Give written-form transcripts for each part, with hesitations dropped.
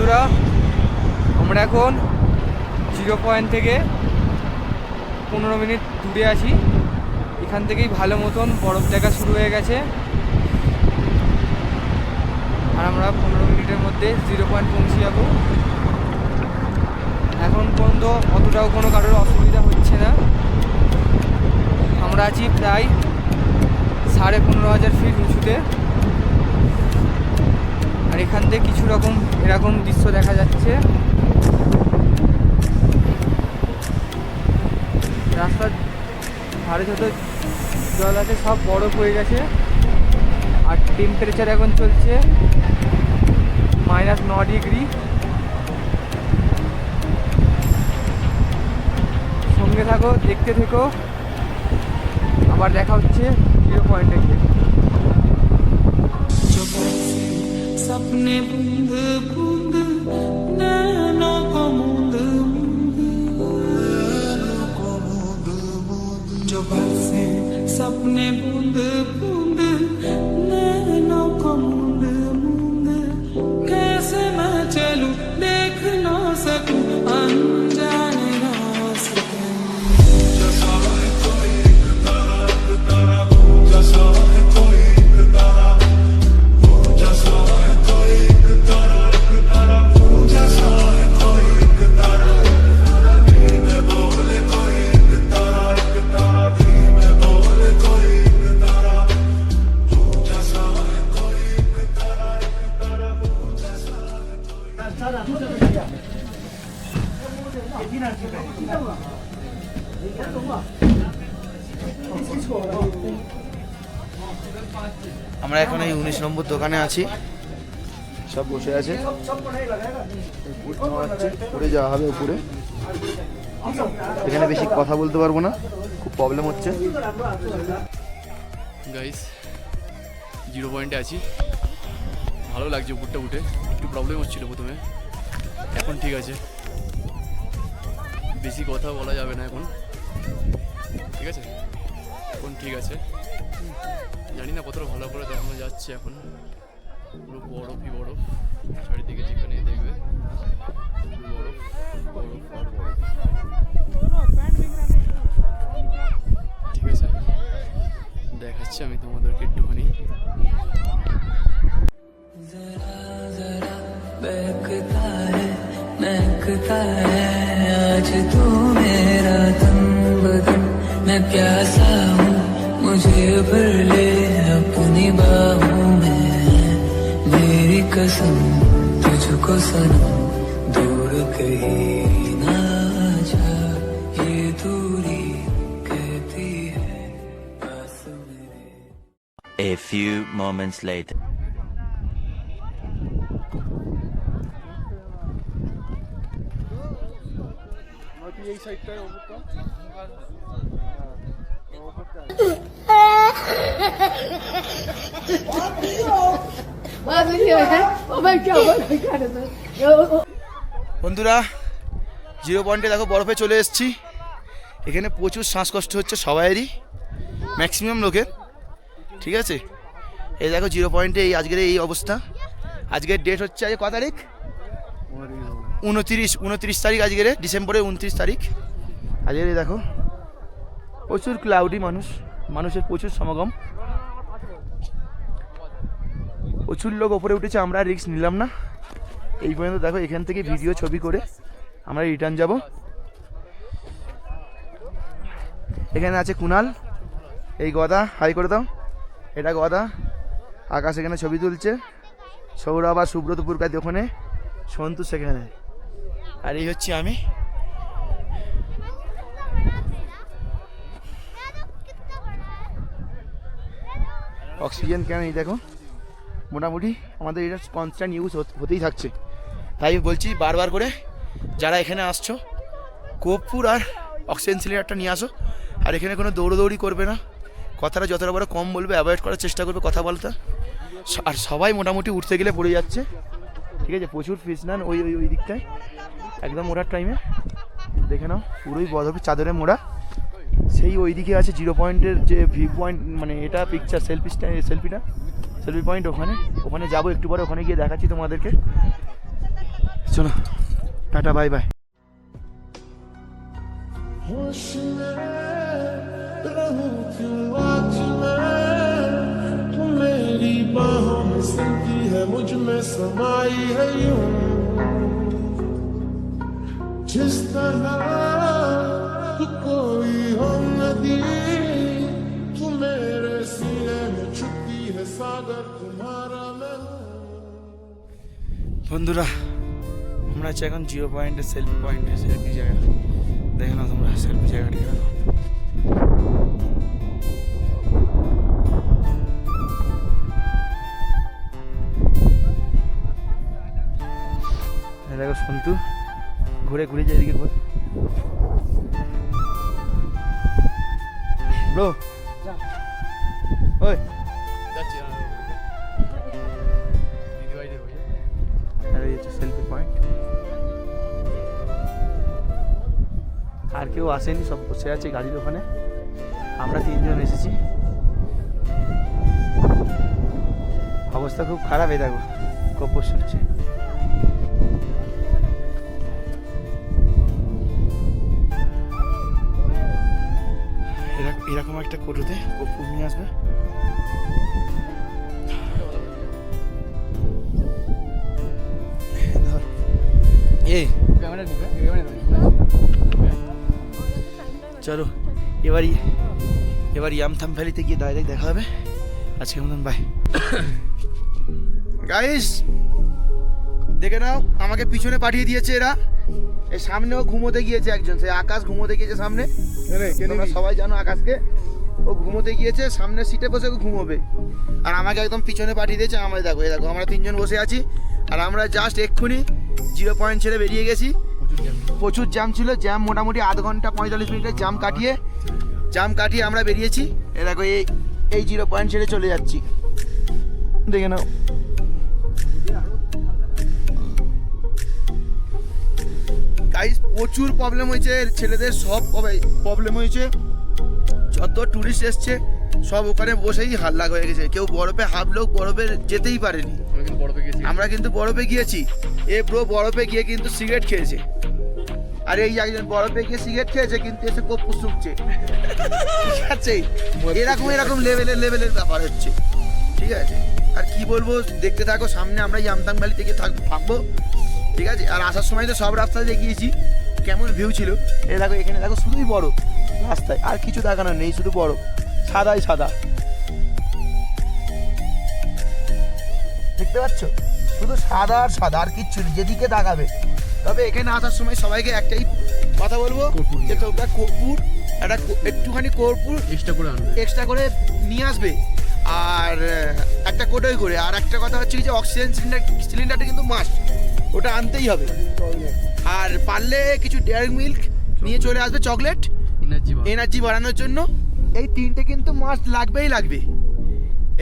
বন্ধুরা, আমরা এখন 0 পয়েন্ট থেকে 15 মিনিট দূরে আছি। এখান থেকেই ভালো মতন বরফ দেখা শুরু হয়ে গেছে, আর আমরা 15 মিনিটের মধ্যে 0 পয়েন্ট পৌঁছে যাবো। এখন পর্যন্ত অতটাও কোনো কারোর অসুবিধা হচ্ছে না। আমরা আছি প্রায় 15,500 ফিট উঁচুতে, আর এখান থেকে কিছু রকম এরকম দৃশ্য দেখা যাচ্ছে। রাস্তার ধারে যত জল আছে সব বরফ হয়ে গেছে, আর টেম্পারেচার এখন চলছে -9 ডিগ্রি। সঙ্গে থাকো, দেখতে থেকো, আবার দেখা হচ্ছে 0 পয়েন্টে গিয়ে। सपने बूंद बूंद नैनों को मूंद मूंद जो बरसे सपने बूंद बूंद नैनों को मूंद मूंद कैसे मैं चलूं देख ना सकूं अनजाने रास्ते जैसा है कोई तारा जैसा है कोई तारा আমরা এখন এই 19 নম্বর দোকানে আছি, সব বসে আছে, উপরে যাওয়া হবে। উপরে এখানে বেশি কথা বলতে পারবো না, খুব প্রবলেম হচ্ছে। গাইস 0 পয়েন্টে আছি, ভালো লাগছে উপরটা উঠে। একটু প্রবলেম হচ্ছিল প্রথমে, এখন ঠিক আছে। বেশি কথা বলা যাবে না এখন, ঠিক আছে? এখন ঠিক আছে। জানি না কতটা ভালো করে দেখানো যাচ্ছে। এখন পুরো বরফই বরফ, চারিদিকে যেখানে দেখবে বরফ বরফ আর বরফ। ঠিক আছে, দেখাচ্ছি আমি তোমাদেরকে একটুখানি। महकता है आज तू मेरा तन बदन मैं प्यासा हूँ मुझे भर ले अपनी बाहों में मेरी कसम तुझको सनम दूर कहीं ना जा ये दूरी कहती है पास मेरे। A few moments later. এই সাইডটায় ওপরটা বন্ধুরা, 0 পয়েন্টে দেখো বরফে চলে এসেছি। এখানে প্রচুর শ্বাসকষ্ট হচ্ছে সবাইয়েরই, ম্যাক্সিমাম লোকের, ঠিক আছে? এই দেখো 0 পয়েন্টে এই আজকের এই অবস্থা। আজকের ডেট হচ্ছে আজ কত তারিখ? 29 তারিখ, আজকের ডিসেম্বরের 29 তারিখ। আজকের দেখো প্রচুর ক্লাউডি, মানুষের প্রচুর সমাগম, প্রচুর লোক ওপরে উঠেছে। আমরা রিস্ক নিলাম না এই পর্যন্ত। দেখো এখান থেকে ভিডিও ছবি করে আমরা রিটার্ন যাব। এখানে আছে কুনাল, এই গদা, হাই করে দাও, এটা গদা। আকাশ এখানে ছবি তুলছে, সৌরভ আর সুব্রত পুরকার ওখানে, সন্তু সেখানে, আর এই হচ্ছে আমি। অক্সিজেন কেন এই দেখো, মোটামুটি আমাদের এটা কনস্ট্যান্ট ইউজ হতেই থাকছে। তাই বলছি বারবার করে, যারা এখানে আসছো কর্পূর আর অক্সিজেন সিলিন্ডারটা নিয়ে আসো। আর এখানে কোনো দৌড়োদৌড়ি করবে না, কথাটা যতটা বড় কম বলবে, অ্যাভয়েড করার চেষ্টা করবে কথা বলতে। আর সবাই মোটামুটি উঠতে গেলে পড়ে যাচ্ছে, ঠিক আছে? প্রচুর ফিস নেন ওই ওই ওই দিকটায়, একদম ওঠার টাইমে দেখে নাও পুরোই বরফের চাদরে মোড়া। সেই ওই দিকে আছে 0 পয়েন্টের যে ভিউ পয়েন্ট, মানে এটা পিকচার সেলফি পয়েন্ট, ওখানে যাবো একটু পরে, ওখানে গিয়ে দেখাচ্ছি তোমাদেরকে। চলো টাটা বাই বাই। होश में रहूं क्यों आज मैं, तू मेरी बाहों में सिलती है, मुझ में समाई है यूं, जिस तरह तू कोई हो नदी, तू मेरे सीने में छुपी है सागर, तुम्हारा मैं हूं। বন্ধুরা আমরা আছি এখন 0 পয়েন্টে, সেলফি পয়েন্টে, সেলফি জায়গা। দেখে নাও তোমরা সেলফি জায়গাটি দেখো। দেখো সন্তু ঘুরে ঘুরে যায় এদিকে ঘুরে। ব্রো ওই যাচ্ছি দিদিভাইদের হয়ে আর এই হচ্ছে সেলফি পয়েন্ট। আর কেউ আসেনি, সব বসে আছে গাড়ির ওখানে। আমরা 3 জন এসেছি। অবস্থা খুব খারাপ, এই দেখো কপর শুনছে। এরকম একটা কোটোতে কপুর নিয়ে আসবে। এই ক্যামেরা নিবে, ক্যামেরা নিবে। চলো এবার ইয়ামথাম ভ্যালিতে গিয়ে ডাইরেক্ট দেখা হবে। আজকের মতন বাই গাইস। দেখে নাও আমাকে পিছনে পাঠিয়ে দিয়েছে এরা। এই সামনেও ঘুমোতে গিয়েছে একজন, সে আকাশ ঘুমোতে গিয়েছে সামনে। তোমরা সবাই জানো আকাশকে, ও ঘুমোতে গিয়েছে, সামনে সিটে বসে ও ঘুমোবে। আর আমাকে একদম পিছনে পাঠিয়ে দিয়েছে। আমরা দেখো, এই দেখো আমরা 3 জন বসে আছি। আর আমরা জাস্ট এক্ষুনি 0 পয়েন্ট ছেড়ে বেরিয়ে গেছি। প্রচুর জ্যাম ছিল, জ্যাম মোটামুটি আধ ঘন্টা 45 মিনিটের জ্যাম কাটিয়ে আমরা বেরিয়েছি। এ দেখো এই 0 পয়েন্ট ছেড়ে চলে যাচ্ছি। দেখে নাও গাইস, প্রচুর প্রবলেম হয়েছে ছেলেদের, সব প্রবলেম হয়েছে। যত টুরিস্ট এসছে সব ওখানে বসেই হাল্লা হয়ে গেছে। কেউ বরফে, হাফ লোক বরফে যেতেই পারেনি। আমরা কিন্তু বরফে গিয়েছি। এ ব্রো বরফে গিয়ে কিন্তু সিগারেট খেয়েছে। আর এই একজন বরফে গিয়ে সিগারেট খেয়েছে কিন্তু এসে কপ্পু শুকছে। ঠিক আছে, এরকম লেভেলের ব্যাপার হচ্ছে। ঠিক আছে, আর কি বলবো, দেখতে থাকো। সামনে আমরা ইয়ামথাং ভ্যালি থেকে থাকবো। ঠিক আছে, আর আসার সময় তো সব রাস্তায় দেখিয়েছি কেমন ভিউ ছিল। এই দেখো এখানে দেখো শুধুই বরফ রাস্তায়, আর কিছু দেখানোর নেই, শুধু বরফ, সাদাই সাদা। দেখতে পাচ্ছ, শুধু সাদা আর সাদা, আর কিচ্ছু নেই যেদিকে তাকাবে। তবে এখানে আসার সময় সবাইকে একটাই কথা বলবো, যে তোমরা কর্পূর একটুখানি কর্পূর এক্সট্রা করে নিয়ে আসবে। আর একটা কোটোই করে। আর একটা কথা হচ্ছে যে অক্সিজেন সিলিন্ডারটা কিন্তু মাস্ট, ওটা আনতেই হবে। আর পারলে কিছু ডেয়ারি মিল্ক নিয়ে চলে আসবে, চকলেট, এনার্জি বাড়ানোর জন্য। এই 3টে কিন্তু মাস্ট লাগবেই লাগবে।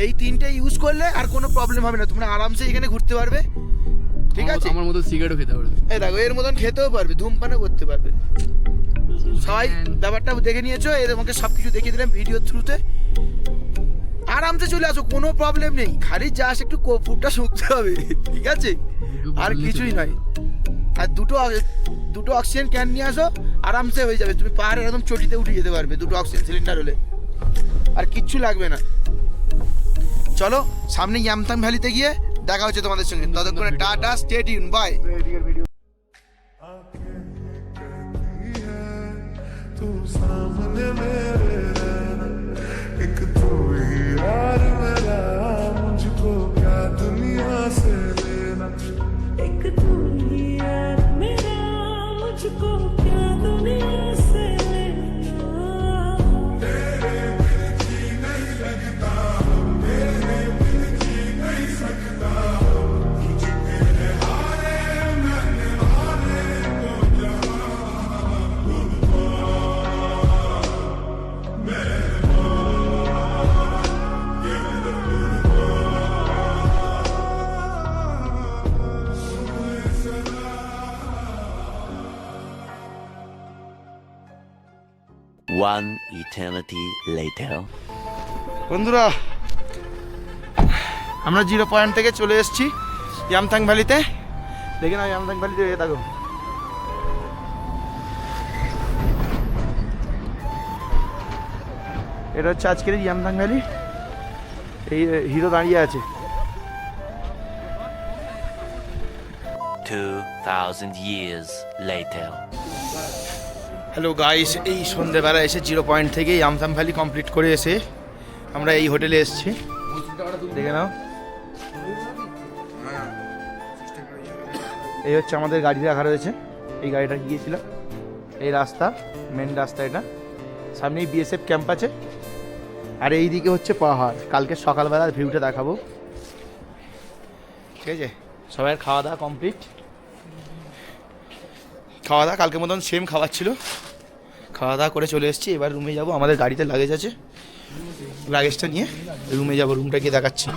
এই 3টে ইউজ করলে আর কোনো প্রবলেম হবে না, তোমরা আরামসে এখানে ঘুরতে পারবে। ঠিক আছে, আমার মতো সিগারেটও খেতে পারবে। এই দেখো এর মতন খেতেও পারবে, ধূমপানও করতে পারবে। সবাই ব্যাপারটা দেখে নিয়েছো, এর তোমাকে সব কিছু দেখিয়ে দিলাম ভিডিও থ্রুতে। আরামসে চলে আসো, কোনো প্রবলেম নেই। খালি জাস্ট একটু কর্পূরটা শুকতে হবে, ঠিক আছে, আর কিছুই নয়। আর দুটো অক্সিজেন ক্যান নিয়ে আসো, আরামসে হয়ে যাবে। তুমি পাহাড়ের একদম চটিতে উঠে যেতে পারবে 2টো অক্সিজেন সিলিন্ডার হলে, আর কিচ্ছু লাগবে না। চলো সামনে ইয়ামথাং ভ্যালিতে গিয়ে দেখা হচ্ছে তোমাদের সঙ্গে। ততক্ষণে টাটা, স্টে টিউন, বাই। तू सामने मेरे रहना, एक तू ही यार मेरा, मुझको क्या दुनिया से लेना। एक तू ही यार मेरा, मुझको क्या दुनिया से लेना। तेरे बिन जी नहीं लगता, तेरे बिन जी नहीं सकता। तेरे हारे मैंने हारे तो जहाँ One eternity later. বন্ধুরা আমরা 0 পয়েন্ট থেকে চলে এসেছি ইয়ামথাং ভ্যালিতে। দেখে নাও ইয়ামথাং ভ্যালিতে দেখো। এটা হচ্ছে আজকের ইয়ামথাং ভ্যালি। এই হিরো দাঁড়িয়ে আছে। 2,000 years later. হ্যালো গাইস, এই সন্ধ্যেবেলা এসে 0 পয়েন্ট থেকে ইয়ামথাং ভ্যালি কমপ্লিট করে এসে আমরা এই হোটেলে এসেছি। দেখে নাও, এই হচ্ছে আমাদের গাড়ি রাখা রয়েছে। এই গাড়িটা গিয়েছিল, এই রাস্তা, মেন রাস্তা এটা। সামনেই বিএসএফ ক্যাম্প আছে, আর এই দিকে হচ্ছে পাহাড়। কালকে সকালবেলার ভিউটা দেখাবো, ঠিক আছে? সবাই খাওয়া দাওয়া কমপ্লিট। খাওয়া দাওয়া কালকের মতন সেম খাবার ছিল। খাওয়া দাওয়া করে চলে এসেছি। এবার রুমে যাব। আমাদের গাড়িতে লাগেজ আছে, লাগেজটা নিয়ে রুমে যাব। রুমটা গিয়ে দেখাচ্ছি।